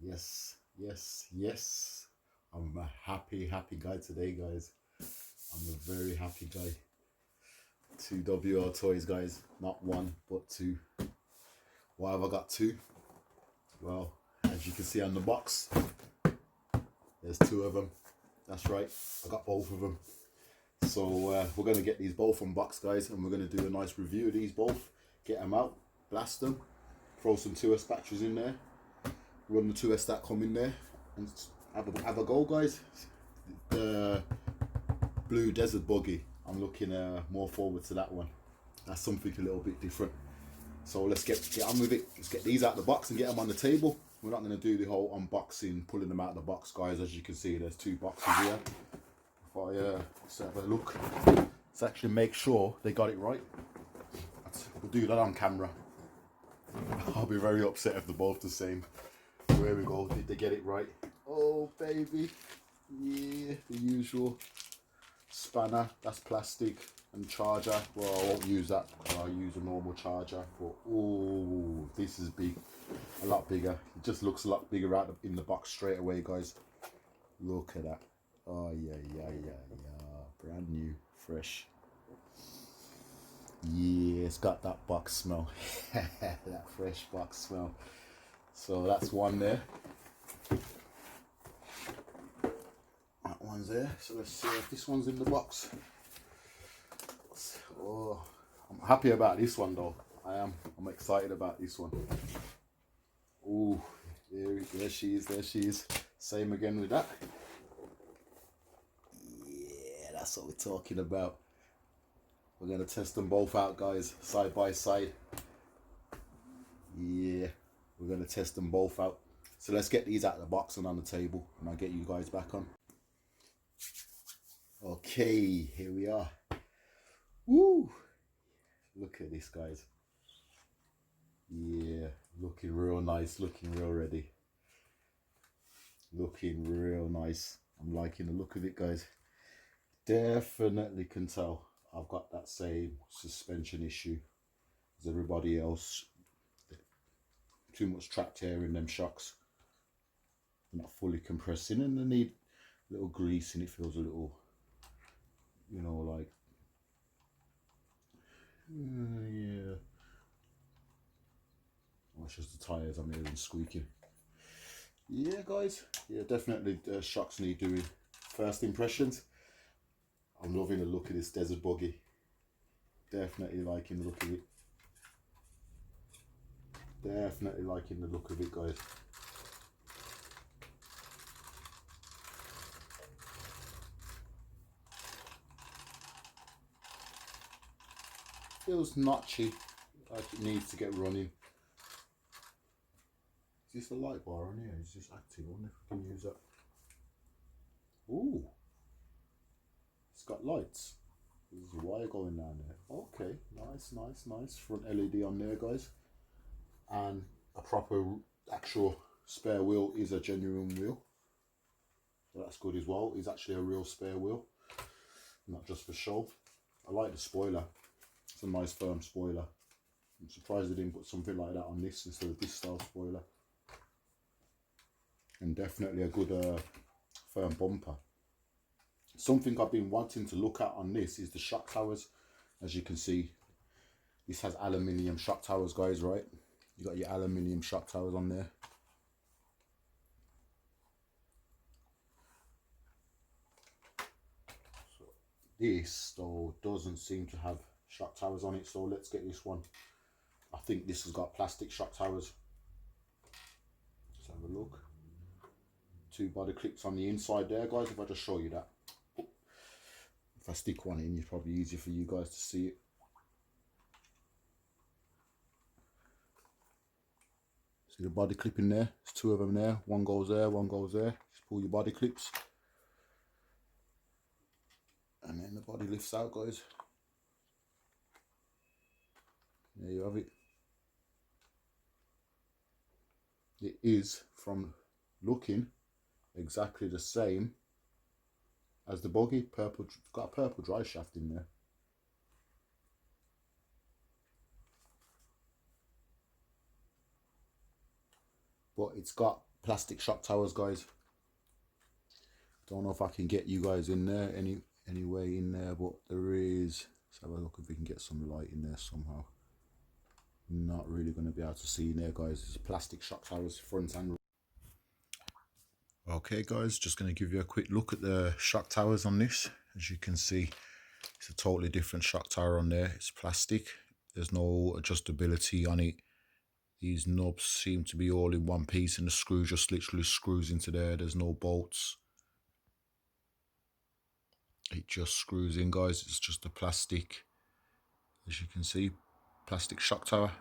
Yes, yes, yes. I'm a happy, happy guy today, guys. I'm a very happy guy. Two WLtoys, guys. Not one, but two. Why have I got two? Well, as you can see on the box, there's two of them. That's right, I got both of them. So we're going to get these both unboxed, guys, and we're going to do a nice review of these both. Get them out, blast them, throw some 2S batteries in there, run the 2S that come in there, and have a go, guys. The blue desert buggy, I'm looking more forward to that one. That's something a little bit different. So let's get on with it. Let's get these out of the box and get them on the table. We're not going to do the whole unboxing, pulling them out of the box, guys. As you can see, there's two boxes here. If I let's have a look, let's actually make sure they got it right. We'll do that on camera. I'll be very upset if they're both the same. There we go. Did they get it right? Oh baby, yeah, the usual spanner. That's plastic. And charger. Well, I won't use that. I'll use a normal charger. But oh, this is big, a lot bigger. It just looks a lot bigger out in the box straight away, guys. Look at that. Oh yeah, brand new, fresh. Yeah, it's got that box smell. That fresh box smell. So that's one there. That one's there. So let's see if this one's in the box. Oh, I'm happy about this one though. I'm excited about this one. Oh, there she is. Same again with that. Yeah, that's what we're talking about. We're gonna test them both out, guys, side by side. Yeah, we're gonna test them both out. So let's get these out of the box and on the table, and I'll get you guys back on. Okay, here we are. Woo! Look at this, guys. Yeah, looking real nice, looking real ready. Looking real nice. I'm liking the look of it, guys. Definitely can tell I've got that same suspension issue as everybody else. Too much trapped air in them shocks. They're not fully compressing and they need a little grease, and it feels a little, you know, like, yeah. Oh, it's just the tyres I'm hearing squeaking. Yeah, guys. Yeah, definitely shocks need doing. First impressions. I'm loving the look of this desert buggy. Definitely liking the look of it. Definitely liking the look of it, guys. Feels notchy, like it needs to get running. Is this a light bar on here? Is this active? I wonder if we can use that. Ooh, it's got lights. There's a wire going down there. Okay, nice. Front LED on there, guys. And a proper actual spare wheel is a genuine wheel. So that's good as well. It's actually a real spare wheel, not just for show. I like the spoiler. It's a nice firm spoiler. I'm surprised they didn't put something like that on this instead of this style spoiler. And definitely a good firm bumper. Something I've been wanting to look at on this is the shock towers. As you can see, this has aluminium shock towers, guys, right? You got your aluminium shock towers on there. So this though doesn't seem to have shock towers on it, so let's get this one. I think this has got plastic shock towers. Let's have a look. Two body clips on the inside there, guys. If I just show you that, if I stick one in, it's probably easier for you guys to see it. See the body clip in there? There's two of them there. One goes there, one goes there. Just pull your body clips. And then the body lifts out, guys. There you have it. It is, from looking, exactly the same as the buggy. Purple, got a purple dry shaft in there. But it's got plastic shock towers, guys. Don't know if I can get you guys in there any way in there, but there is. Let's have a look if we can get some light in there somehow. Not really going to be able to see in there, guys. It's plastic shock towers, front and rear. Okay, guys, just going to give you a quick look at the shock towers on this. As you can see, it's a totally different shock tower on there. It's plastic. There's no adjustability on it. These knobs seem to be all in one piece, and the screw just literally screws into there. There's no bolts. It just screws in, guys. It's just a plastic, as you can see, plastic shock tower.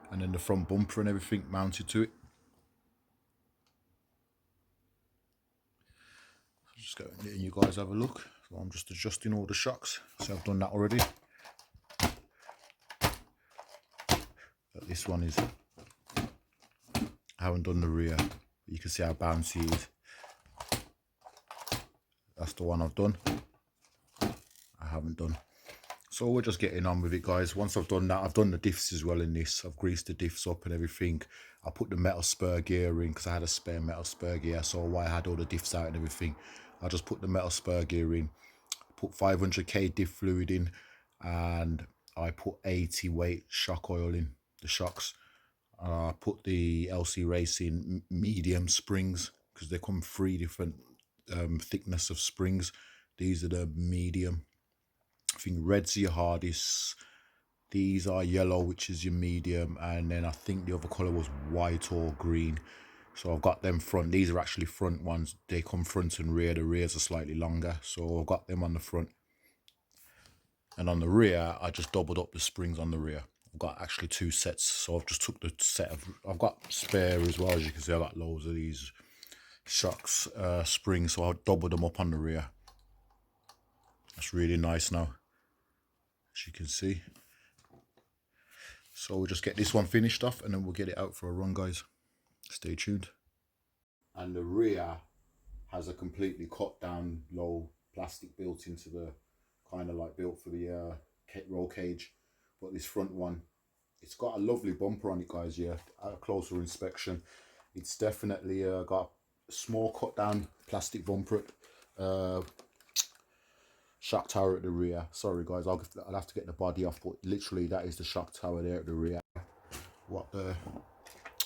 And then the front bumper and everything mounted to it. Just go and you guys have a look. So I'm just adjusting all the shocks. So I've done that already. But this one is, I haven't done the rear. You can see how bouncy it is. That's the one I've done. I haven't done. So we're just getting on with it, guys. Once I've done that, I've done the diffs as well in this. I've greased the diffs up and everything. I put the metal spur gear in because I had a spare metal spur gear. So why I had all the diffs out and everything. I just put the metal spur gear in, put 500k diff fluid in, and I put 80 weight shock oil in the shocks. I put the LC Racing medium springs because they come 3 different thickness of springs. These are the medium. I think red's your hardest. These are yellow, which is your medium, and then I think the other color was white or green. So I've got them front. These are actually front ones. They come front and rear. The rears are slightly longer, so I've got them on the front. And on the rear, I just doubled up the springs on the rear. I've got actually 2 sets, so I've just took the set of. I've got spare as well, as you can see. I've got loads of these shocks springs, so I doubled them up on the rear. That's really nice now, as you can see. So we'll just get this one finished off, and then we'll get it out for a run, guys. Stay tuned. And the rear has a completely cut down low plastic built into the, kind of like built for the roll cage. But this front one, it's got a lovely bumper on it, guys. Yeah, at a closer inspection, it's definitely got a small cut down plastic bumper, shock tower at the rear. Sorry guys, I'll have to get the body off, but literally that is the shock tower there at the rear. What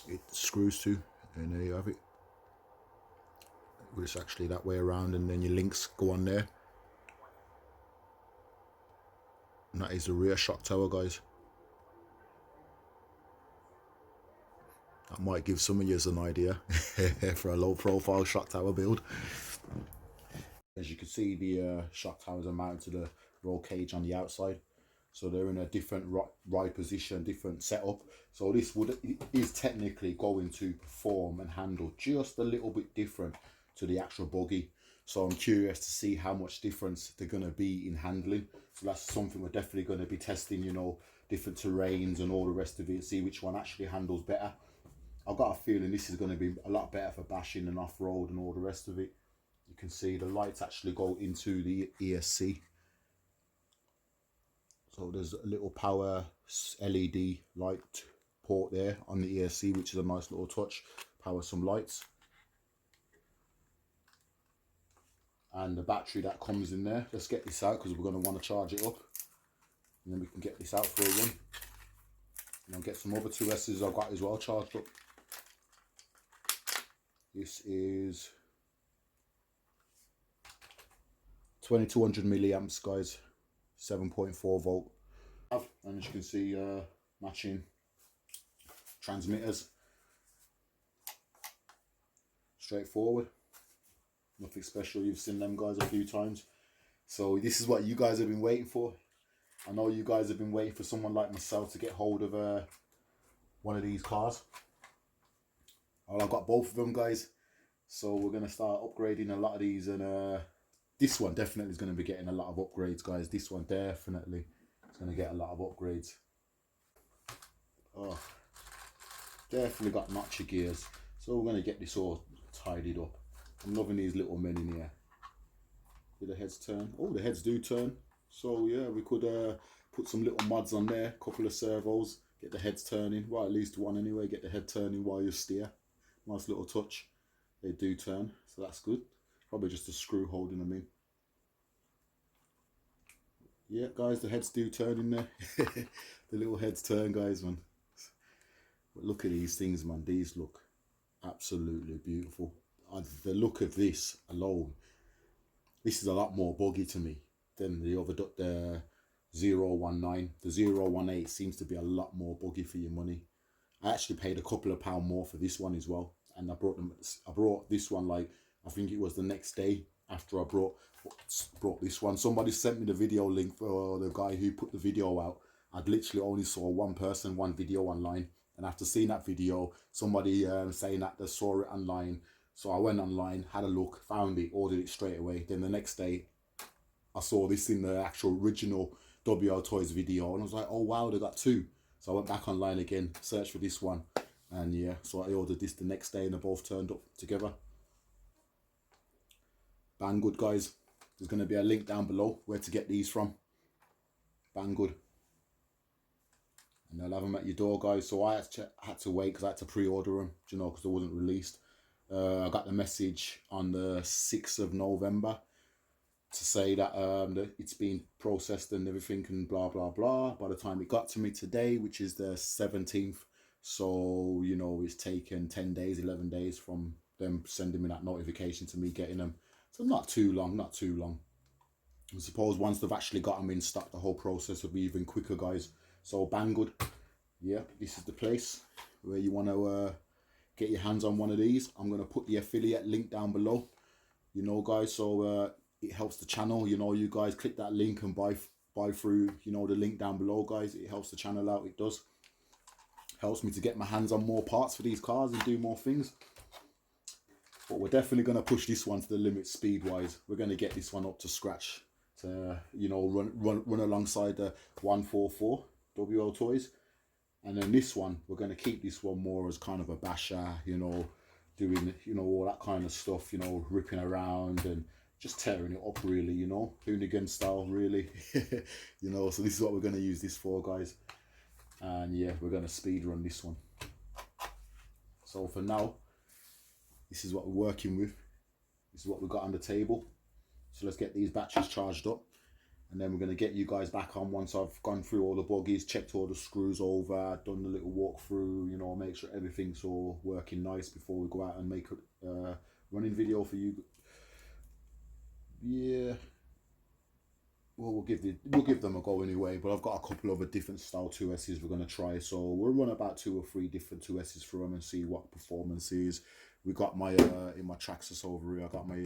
it screws to, and there you have it. It's actually that way around, and then your links go on there. And that is the rear shock tower, guys. That might give some of you an idea for a low profile shock tower build. As you can see, the shock towers are mounted to the roll cage on the outside, so they're in a different ride position, different setup. So this is technically going to perform and handle just a little bit different to the actual buggy. So I'm curious to see how much difference they're going to be in handling. So that's something we're definitely going to be testing, you know, different terrains and all the rest of it, see which one actually handles better. I've got a feeling this is going to be a lot better for bashing and off-road and all the rest of it. You can see the lights actually go into the ESC. So there's a little power LED light port there on the ESC, which is a nice little touch. Power some lights. And the battery that comes in there. Let's get this out because we're going to want to charge it up. And then we can get this out for a run. And I'll get some other 2S's I've got as well charged up. This is 2200 milliamps, guys. 7.4 volt. And as you can see, matching transmitters. Straightforward. Nothing special. You've seen them guys a few times. So this is what you guys have been waiting for. I know you guys have been waiting for someone like myself to get hold of one of these cars. Well, I've got both of them, guys. So we're going to start upgrading a lot of these, and this one definitely is going to be getting a lot of upgrades, guys. This one definitely is going to get a lot of upgrades. Oh, definitely got notcher gears. So we're going to get this all tidied up. I'm loving these little men in here. Do the heads turn? Oh, the heads do turn. So yeah, we could put some little mods on there, couple of servos, get the heads turning. Well, at least one anyway, get the head turning while you steer. Nice little touch. They do turn, so that's good. Probably just a screw holding them in. Yeah, guys, the heads do turn in there. The little heads turn, guys, man. But look at these things, man. These look absolutely beautiful. The look of this alone, this is a lot more buggy to me than the other, the 019. The 018 seems to be a lot more buggy for your money. I actually paid a couple of pounds more for this one as well, and I brought this one, like, I think it was the next day after I brought this one. Somebody sent me the video link for the guy who put the video out. I'd literally only saw one video online, and after seeing that video, somebody saying that they saw it online, so I went online, had a look, found it, ordered it straight away. Then the next day I saw this in the actual original WLtoys video, and I was like, oh wow, they got two. So I went back online again, searched for this one, and yeah, so I ordered this the next day, and they both turned up together. Bang good, guys. There's going to be a link down below where to get these from. Bang good. And they'll have them at your door, guys. So I had to wait because I had to pre-order them, you know, because they wasn't released. I got the message on the 6th of November to say that it's been processed and everything and blah blah blah. By the time it got to me today, which is the 17th, so you know, it's taken 10 days, 11 days from them sending me that notification to me getting them. So not too long, not too long. I suppose once they've actually got them in stock, the whole process will be even quicker, guys. So bang good. Yeah, this is the place where you want to get your hands on one of these. I'm going to put the affiliate link down below, you know, guys, so it helps the channel. You know, you guys click that link and buy through, you know, the link down below, guys. It helps the channel out. It does. Helps me to get my hands on more parts for these cars and do more things. But we're definitely going to push this one to the limit speed wise. We're going to get this one up to scratch to, you know, run alongside the 144 WLtoys. And then this one, we're going to keep this one more as kind of a basher, you know, doing, you know, all that kind of stuff, you know, ripping around and just tearing it up, really, you know, hooligan style, really. You know, so this is what we're going to use this for, guys. And yeah, we're going to speed run this one. So for now, this is what we're working with. This is what we've got on the table. So let's get these batteries charged up, and then we're going to get you guys back on once I've gone through all the buggies, checked all the screws over, done the little walkthrough, you know, make sure everything's all working nice before we go out and make a running video for you. Yeah, well, we'll give them a go anyway, but I've got a couple of a different style 2Ss we're going to try, so we'll run about 2 or 3 different 2Ss through them and see what performance is. We got my in my Traxxas over here, I got my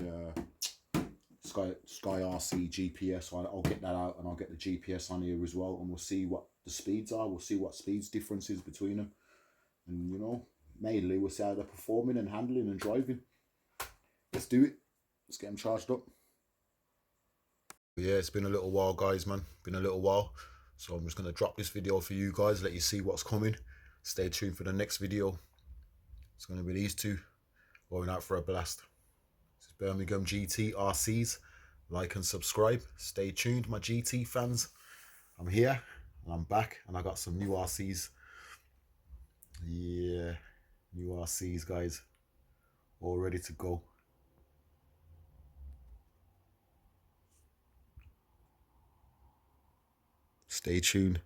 Sky RC GPS, so I'll get that out and I'll get the GPS on here as well, and we'll see what the speeds are. We'll see what speeds differences between them, and you know, mainly we'll see how they're performing and handling and driving. Let's do it. Let's get them charged up. Yeah, it's been a little while, guys, man. Been a little while, so I'm just gonna drop this video for you guys, let you see what's coming. Stay tuned for the next video. It's gonna be these two going out for a blast. This is Birmingham GT RCs. Like and subscribe. Stay tuned, my GT fans. I'm here and I'm back, and I got some new RCs. Yeah, new RCs, guys, all ready to go. Stay tuned.